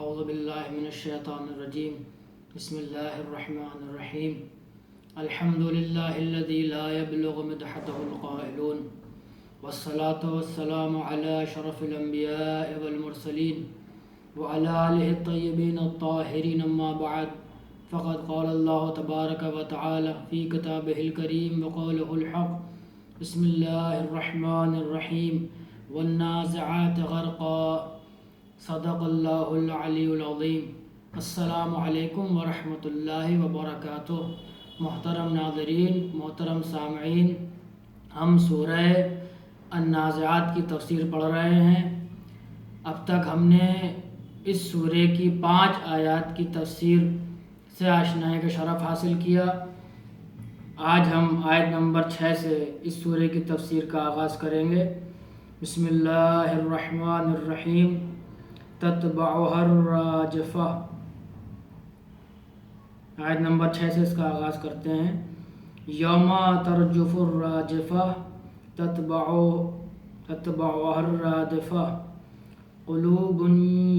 اعوذ باللہ من الشیطان الرجیم بسم اللہ الرحمن الرحیم الحمد للہ الذی لا یبلغ مدحته القائلون والصلاة والسلام علی شرف الانبیاء والمرسلین وعلی آلہ الطیبین الطاہرین اما بعد فقد قال اللہ تبارک وتعالی فی کتابہ الکریم وقولہ الحق بسم اللہ الرحمن الرحیم والنازعات غرقا صدق اللہ العلی العظیم۔ السلام علیکم ورحمۃ اللہ وبرکاتہ۔ محترم ناظرین، محترم سامعین، ہم سورہ النازعات کی تفسیر پڑھ رہے ہیں۔ اب تک ہم نے اس سورہ کی 5 آیات کی تفسیر سے آشنائی کا شرف حاصل کیا۔ آج ہم آیت نمبر 6 سے اس سورہ کی تفسیر کا آغاز کریں گے۔ بسم اللہ الرحمن الرحیم۔ تتبعها الراجفہ۔ آیت نمبر 6 سے اس کا آغاز کرتے ہیں۔ یوم ترجف الراجفہ تتبعها الرادفہ قلوب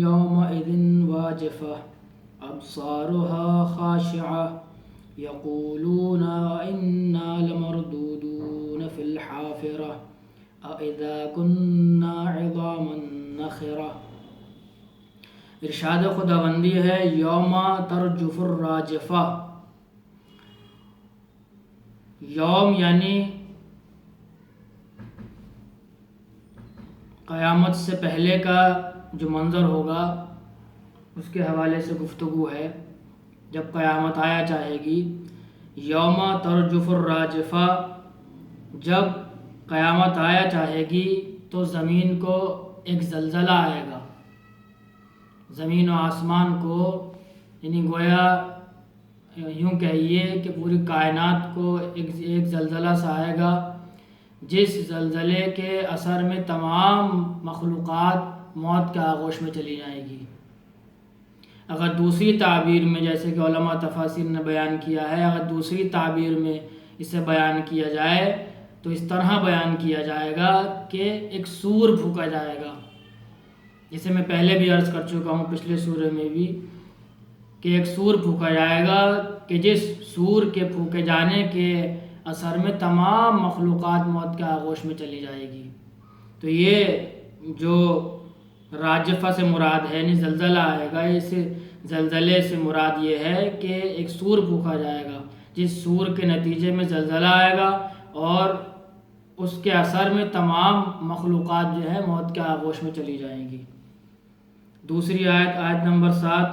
یومئذ واجفہ ابصارها خاشعہ یقولون انا لمردودون فی الحافرہ اذا كنا عظاما نخرہ۔ ارشاد خداوندی ہے یوم ترجف الراجفہ۔ یوم یعنی قیامت سے پہلے کا جو منظر ہوگا اس کے حوالے سے گفتگو ہے۔ جب قیامت آیا چاہے گی، یوم ترجف الراجفہ، جب قیامت آیا چاہے گی تو زمین کو ایک زلزلہ آئے گا، زمین و آسمان کو، یعنی گویا یوں کہیے کہ پوری کائنات کو ایک زلزلہ سا آئے گا، جس زلزلے کے اثر میں تمام مخلوقات موت کے آغوش میں چلی جائے گی۔ اگر دوسری تعبیر میں، جیسے کہ علماء تفاسیر نے بیان کیا ہے، اگر دوسری تعبیر میں اسے بیان کیا جائے تو اس طرح بیان کیا جائے گا کہ ایک سور پھونکا جائے گا، جسے میں پہلے بھی عرض کر چکا ہوں پچھلے سورے میں بھی، کہ ایک سور پھونکا جائے گا کہ جس سور کے پھونکے جانے کے اثر میں تمام مخلوقات موت کے آغوش میں چلی جائے گی۔ تو یہ جو راجفہ سے مراد ہے، یعنی زلزلہ آئے گا، اس زلزلے سے مراد یہ ہے کہ ایک سور پھونکا جائے گا، جس سور کے نتیجے میں زلزلہ آئے گا اور اس کے اثر میں تمام مخلوقات جو ہے موت کے آغوش میں چلی جائیں گی۔ دوسری آیت نمبر 7،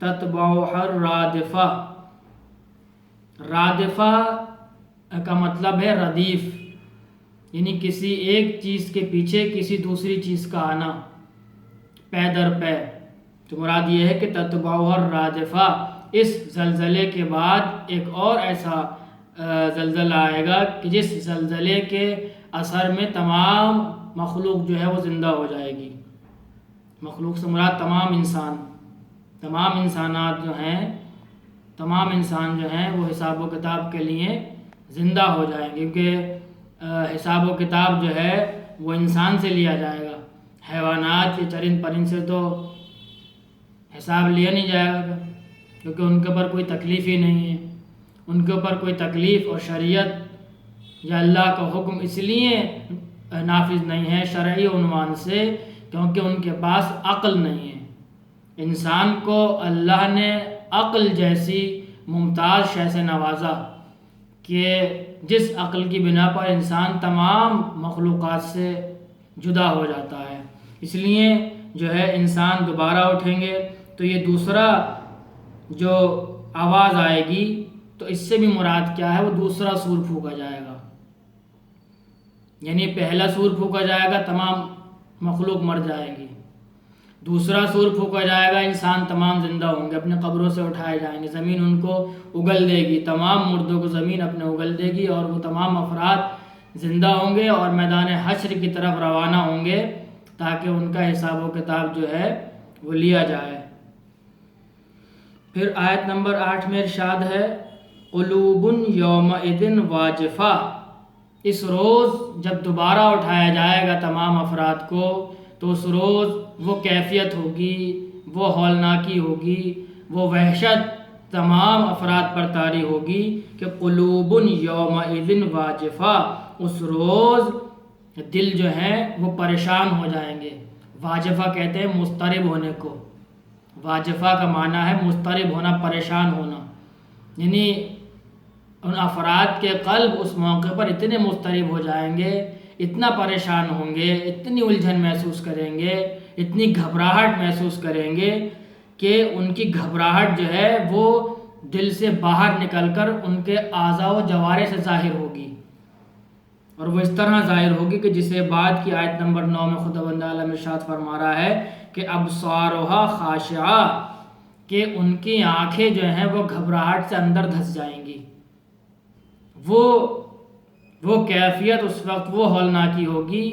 تتبعها الرادفہ۔ رادفہ کا مطلب ہے ردیف، یعنی کسی ایک چیز کے پیچھے کسی دوسری چیز کا آنا، پے در پے۔ تو مراد یہ ہے کہ تتبعها الرادفہ، اس زلزلے کے بعد ایک اور ایسا زلزلہ آئے گا کہ جس زلزلے کے اثر میں تمام مخلوق جو ہے وہ زندہ ہو جائے گی۔ مخلوق سے مراد تمام انسانات جو ہیں، تمام انسان جو ہیں وہ حساب و کتاب کے لیے زندہ ہو جائیں گے، کیونکہ حساب و کتاب جو ہے وہ انسان سے لیا جائے گا۔ حیوانات یا چرند پرند سے تو حساب لیا نہیں جائے گا، کیونکہ ان کے اوپر کوئی تکلیف ہی نہیں ہے۔ ان کے اوپر کوئی تکلیف اور شریعت یا اللہ کا حکم اس لیے نافذ نہیں ہے شرعی عنوان سے کیونکہ ان کے پاس عقل نہیں ہے۔ انسان کو اللہ نے عقل جیسی ممتاز شے سے نوازا کہ جس عقل کی بنا پر انسان تمام مخلوقات سے جدا ہو جاتا ہے۔ اس لیے جو ہے انسان دوبارہ اٹھیں گے تو یہ دوسرا جو آواز آئے گی تو اس سے بھی مراد کیا ہے، وہ دوسرا سور پھونکا جائے گا۔ یعنی پہلا سور پھونکا جائے گا، تمام مخلوق مر جائے گی۔ دوسرا سور پھونکا جائے گا، انسان تمام زندہ ہوں گے، اپنے قبروں سے اٹھائے جائیں گے، زمین ان کو اگل دے گی، تمام مردوں کو زمین اپنے اگل دے گی اور وہ تمام افراد زندہ ہوں گے اور میدان حشر کی طرف روانہ ہوں گے تاکہ ان کا حساب و کتاب جو ہے وہ لیا جائے۔ پھر آیت نمبر 8 میں ارشاد ہے قلوب یومئذ واجفہ۔ اس روز جب دوبارہ اٹھایا جائے گا تمام افراد کو تو اس روز وہ کیفیت ہوگی، وہ ہولناکی ہوگی، وہ وحشت تمام افراد پر طاری ہوگی کہ قلوب یومئذ واجفہ، اس روز دل جو ہیں وہ پریشان ہو جائیں گے۔ واجفہ کہتے ہیں مضطرب ہونے کو، واجفہ کا معنی ہے مضطرب ہونا، پریشان ہونا، یعنی ان افراد کے قلب اس موقع پر اتنے مضطرب ہو جائیں گے، اتنا پریشان ہوں گے، اتنی الجھن محسوس کریں گے، اتنی گھبراہٹ محسوس کریں گے کہ ان کی گھبراہٹ جو ہے وہ دل سے باہر نکل کر ان کے اعضاء و جوارح سے ظاہر ہوگی، اور وہ اس طرح ظاہر ہوگی کہ جسے بعد کی آیت نمبر 9 میں خداوند عالم ارشاد فرما رہا ہے کہ ابصارها خاشعہ، کہ ان کی آنکھیں جو ہیں وہ گھبراہٹ سے اندر دھس جائیں گی۔ وہ کیفیت اس وقت وہ ہولناکی ہوگی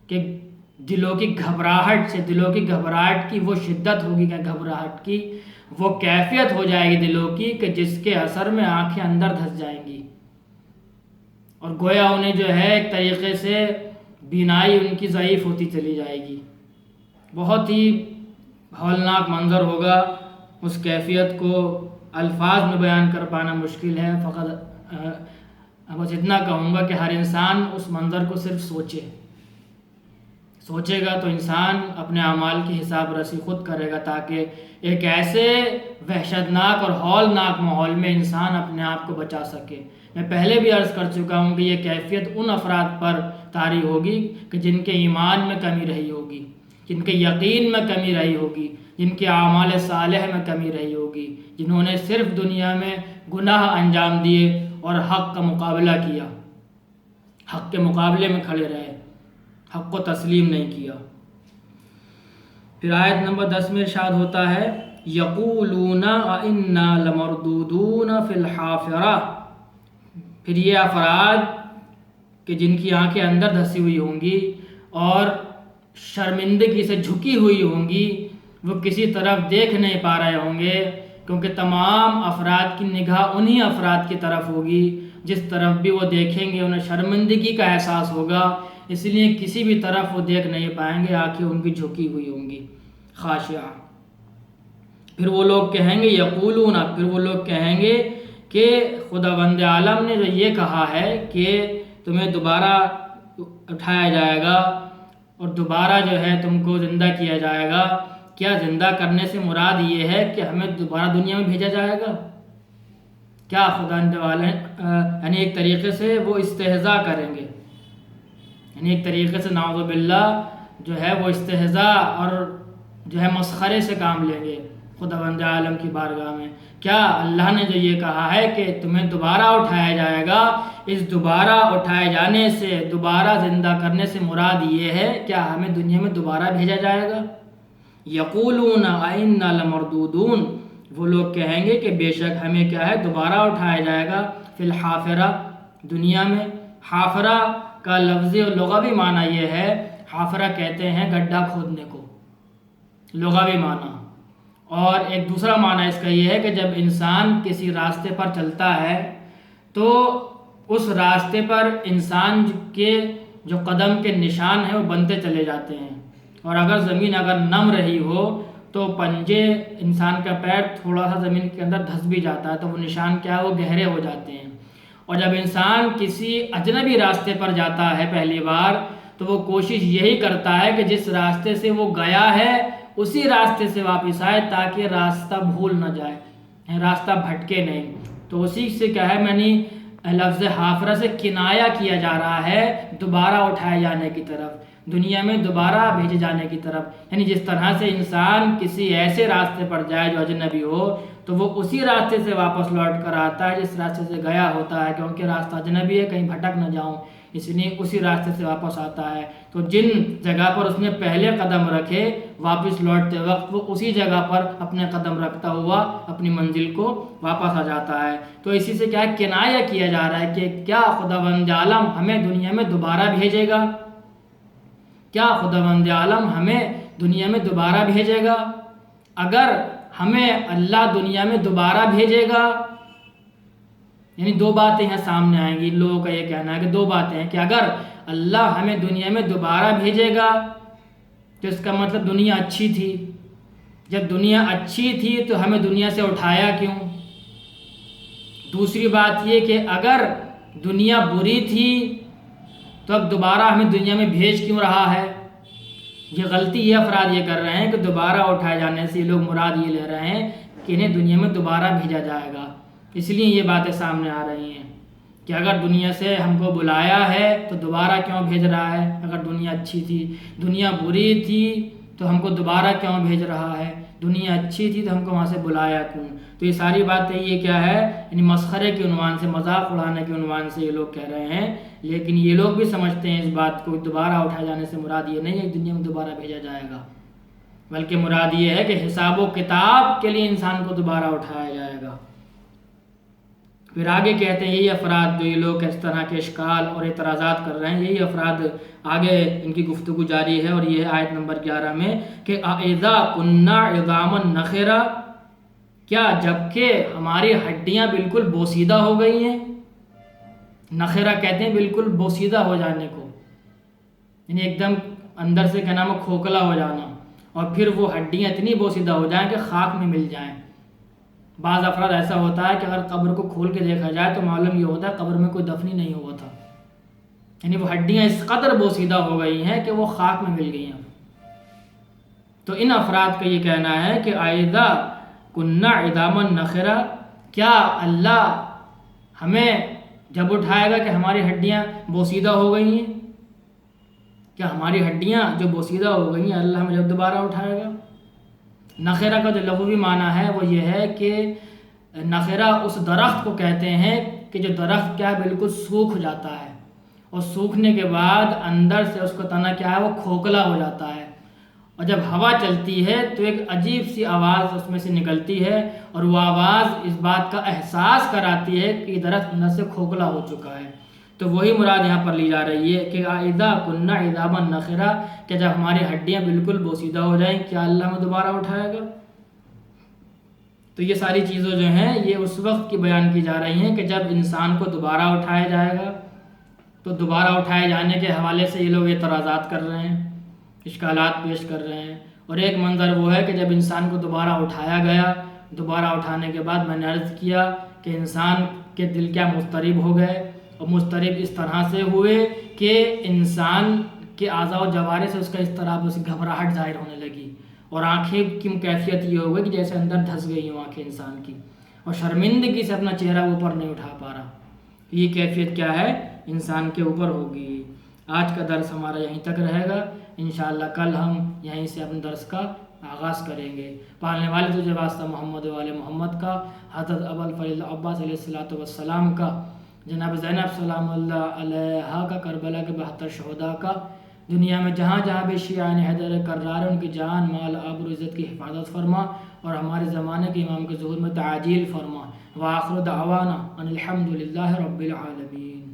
کہ دلوں کی گھبراہٹ سے، دلوں کی گھبراہٹ کی وہ شدت ہوگی کہ گھبراہٹ کی وہ کیفیت ہو جائے گی دلوں کی کہ جس کے اثر میں آنکھیں اندر دھس جائیں گی، اور گویا انہیں جو ہے ایک طریقے سے بینائی ان کی ضعیف ہوتی چلی جائے گی۔ بہت ہی ہولناک منظر ہوگا، اس کیفیت کو الفاظ میں بیان کر پانا مشکل ہے۔ فقط بس اتنا کہوں گا کہ ہر انسان اس منظر کو صرف سوچے گا تو انسان اپنے اعمال کی حساب رسی خود کرے گا، تاکہ ایک ایسے وحشتناک اور ہولناک ماحول میں انسان اپنے آپ کو بچا سکے۔ میں پہلے بھی عرض کر چکا ہوں کہ یہ کیفیت ان افراد پر طاری ہوگی کہ جن کے ایمان میں کمی رہی ہوگی، جن کے یقین میں کمی رہی ہوگی، جن کے اعمال صالح میں کمی رہی ہوگی، جنہوں نے صرف دنیا میں گناہ انجام دیے اور حق کا مقابلہ کیا، حق کے مقابلے میں کھڑے رہے، حق کو تسلیم نہیں کیا۔ پھر آیت نمبر 10 میں ارشاد ہوتا ہے یقولون انا لمردودون فی الحافرہ، پھر یہ افراد کہ جن کی آنکھیں اندر دھسی ہوئی ہوں گی اور شرمندگی سے جھکی ہوئی ہوں گی، وہ کسی طرف دیکھ نہیں پا رہے ہوں گے، کیونکہ تمام افراد کی نگاہ انہی افراد کی طرف ہوگی جس طرف بھی وہ دیکھیں گے انہیں شرمندگی کا احساس ہوگا، اس لیے کسی بھی طرف وہ دیکھ نہیں پائیں گے، آنکھیں ان کی جھکی ہوئی ہوں گی خاشعہ۔ پھر وہ لوگ کہیں گے یقولون، پھر وہ لوگ کہیں گے کہ خداوند عالم نے جو یہ کہا ہے کہ تمہیں دوبارہ اٹھایا جائے گا اور دوبارہ جو ہے تم کو زندہ کیا جائے گا، کیا زندہ کرنے سے مراد یہ ہے کہ ہمیں دوبارہ دنیا میں بھیجا جائے گا؟ کیا خداوند والے یعنی ایک طریقے سے وہ استہزاء کریں گے، یعنی ایک طریقے سے نعوذ باللہ جو ہے وہ استہزاء اور جو ہے مسخرے سے کام لیں گے خداوند عالم کی بارگاہ میں۔ کیا اللہ نے جو یہ کہا ہے کہ تمہیں دوبارہ اٹھایا جائے گا، اس دوبارہ اٹھائے جانے سے، دوبارہ زندہ کرنے سے مراد یہ ہے کیا ہمیں دنیا میں دوبارہ بھیجا جائے گا؟ یقولون انا لمردودون، وہ لوگ کہیں گے کہ بے شک ہمیں کیا ہے دوبارہ اٹھایا جائے گا، فی الحافرہ، دنیا میں۔ حافرہ کا لفظی اور لغوی معنی یہ ہے، حافرہ کہتے ہیں گڈھا کھودنے کو، لغوی معنی، اور ایک دوسرا معنی اس کا یہ ہے کہ جب انسان کسی راستے پر چلتا ہے تو اس راستے پر انسان کے جو قدم کے نشان ہیں وہ بنتے چلے جاتے ہیں، اور اگر زمین اگر نم رہی ہو تو پنجے انسان کا پیر تھوڑا سا زمین کے اندر دھس بھی جاتا ہے تو وہ نشان کیا ہے وہ گہرے ہو جاتے ہیں، اور جب انسان کسی اجنبی راستے پر جاتا ہے پہلی بار تو وہ کوشش یہی کرتا ہے کہ جس راستے سے وہ گیا ہے اسی راستے سے واپس آئے تاکہ راستہ بھول نہ جائے، راستہ بھٹکے نہیں۔ تو اسی سے کیا ہے یعنی لفظ حافرہ سے کنایا کیا جا رہا ہے دوبارہ اٹھائے جانے کی طرف، دنیا میں دوبارہ بھیجے جانے کی طرف، یعنی جس طرح سے انسان کسی ایسے راستے پر جائے جو اجنبی ہو تو وہ اسی راستے سے واپس لوٹ کر آتا ہے جس راستے سے گیا ہوتا ہے، کیونکہ راستہ اجنبی ہے کہیں بھٹک نہ جاؤں، اس لیے اسی راستے سے واپس آتا ہے۔ تو جن جگہ پر اس نے پہلے قدم رکھے واپس لوٹتے وقت وہ اسی جگہ پر اپنے قدم رکھتا ہوا اپنی منزل کو واپس آ جاتا ہے۔ تو اسی سے کیا ہے کنایہ کیا جا رہا ہے کہ کیا خداوند عالم ہمیں دنیا میں دوبارہ بھیجے گا؟ کیا خداوند عالم ہمیں دنیا میں دوبارہ بھیجے گا؟ اگر ہمیں اللہ دنیا میں دوبارہ بھیجے گا، یعنی دو باتیں یہاں سامنے آئیں گی، لوگوں کا یہ کہنا ہے کہ دو باتیں ہیں کہ اگر اللہ ہمیں دنیا میں دوبارہ بھیجے گا تو اس کا مطلب دنیا اچھی تھی، جب دنیا اچھی تھی تو ہمیں دنیا سے اٹھایا کیوں؟ دوسری بات یہ کہ اگر دنیا بری تھی تو اب دوبارہ ہمیں دنیا میں بھیج کیوں رہا ہے؟ یہ غلطی یہ افراد یہ کر رہے ہیں کہ دوبارہ اٹھائے جانے سے یہ لوگ مراد یہ لے رہے ہیں کہ انہیں دنیا میں دوبارہ بھیجا جائے گا، اس لیے یہ باتیں سامنے آ رہی ہیں کہ اگر دنیا سے ہم کو بلایا ہے تو دوبارہ کیوں بھیج رہا ہے؟ اگر دنیا اچھی تھی، دنیا بری تھی تو ہم کو دوبارہ کیوں بھیج رہا ہے؟ دنیا اچھی تھی تو ہم کو وہاں سے بلایا کیوں؟ تو یہ ساری باتیں یہ کیا ہے، یعنی مسخرے کے عنوان سے، مذاق اڑانے کے عنوان سے یہ لوگ کہہ رہے ہیں، لیکن یہ لوگ بھی سمجھتے ہیں اس بات کو، دوبارہ اٹھائے جانے سے مراد یہ نہیں ہے کہ دنیا میں دوبارہ بھیجا جائے گا، بلکہ مراد یہ ہے کہ حساب و کتاب کے لیے انسان کو دوبارہ اٹھایا جائے گا۔ پھر آگے کہتے ہیں یہی افراد جو یہ لوگ اس طرح کے اشکال اور اعتراضات کر رہے ہیں، یہی افراد آگے ان کی گفتگو جاری ہے، اور یہ ہے آیت نمبر 11 میں کہ اذا کنا عظاما نخرا، کیا جبکہ ہماری ہڈیاں بالکل بوسیدہ ہو گئی ہیں؟ نخرا کہتے ہیں بالکل بوسیدہ ہو جانے کو، یعنی ایک دم اندر سے کیا نام ہے کھوکھلا ہو جانا، اور پھر وہ ہڈیاں اتنی بوسیدہ ہو جائیں کہ خاک میں مل جائیں۔ بعض افراد ایسا ہوتا ہے کہ اگر قبر کو کھول کے دیکھا جائے تو معلوم یہ ہوتا ہے قبر میں کوئی دفن ہی نہیں ہوا تھا، یعنی وہ ہڈیاں اس قدر بوسیدہ ہو گئی ہیں کہ وہ خاک میں مل گئی ہیں۔ تو ان افراد کا یہ کہنا ہے کہ اذا کنا عظاما نخرا، کیا اللہ ہمیں جب اٹھائے گا کہ ہماری ہڈیاں بوسیدہ ہو گئی ہیں؟ کیا ہماری ہڈیاں جو بوسیدہ ہو گئی ہیں اللہ ہمیں جب دوبارہ اٹھائے گا؟ نخرہ کا جو لغوی معنی ہے وہ یہ ہے کہ نخرہ اس درخت کو کہتے ہیں کہ جو درخت کیا ہے بالکل سوکھ جاتا ہے، اور سوکھنے کے بعد اندر سے اس کا تنا کیا ہے وہ کھوکھلا ہو جاتا ہے، اور جب ہوا چلتی ہے تو ایک عجیب سی آواز اس میں سے نکلتی ہے، اور وہ آواز اس بات کا احساس کراتی ہے کہ درخت اندر سے کھوکھلا ہو چکا ہے۔ تو وہی مراد یہاں پر لی جا رہی ہے کہ اذا کنا عظاما نخرا، کہ جب ہماری ہڈیاں بالکل بوسیدہ ہو جائیں کیا اللہ ہمیں دوبارہ اٹھائے گا؟ تو یہ ساری چیزیں جو ہیں یہ اس وقت کی بیان کی جا رہی ہیں کہ جب انسان کو دوبارہ اٹھایا جائے گا۔ تو دوبارہ اٹھائے جانے کے حوالے سے یہ لوگ اعتراضات کر رہے ہیں، اشکالات پیش کر رہے ہیں، اور ایک منظر وہ ہے کہ جب انسان کو دوبارہ اٹھایا گیا، دوبارہ اٹھانے کے بعد میں نے عرض کیا کہ انسان کے دل کیا مضطرب ہو گئے، اور مضطرب اس طرح سے ہوئے کہ انسان کے اعضاء و جوارح سے اس کا اضطراب، اس کی گھبراہٹ ظاہر ہونے لگی، اور آنکھیں کی کیفیت یہ ہو گئی کہ جیسے اندر دھس گئی ہوں آنکھیں انسان کی، اور شرمندگی سے اپنا چہرہ اوپر نہیں اٹھا پا رہا۔ یہ کیفیت کیا ہے انسان کے اوپر ہوگی۔ آج کا درس ہمارا یہیں تک رہے گا، انشاءاللہ کل ہم یہیں سے اپنے درس کا آغاز کریں گے۔ پالنے والے تجھے واسطہ محمد والے محمد کا، حضرت ابو الفضل عباس علیہ السلام کا، جناب زینب سلام اللہ علیہا کا، کربلا کے 72 شہداء کا، دنیا میں جہاں جہاں بھی شیعان حیدر کرار ان کی جان مال آبرو عزت کی حفاظت فرما، اور ہمارے زمانے کے امام کے ظہور میں تعجیل فرما۔ وآخر دعوانا ان الحمد للہ رب العالمین۔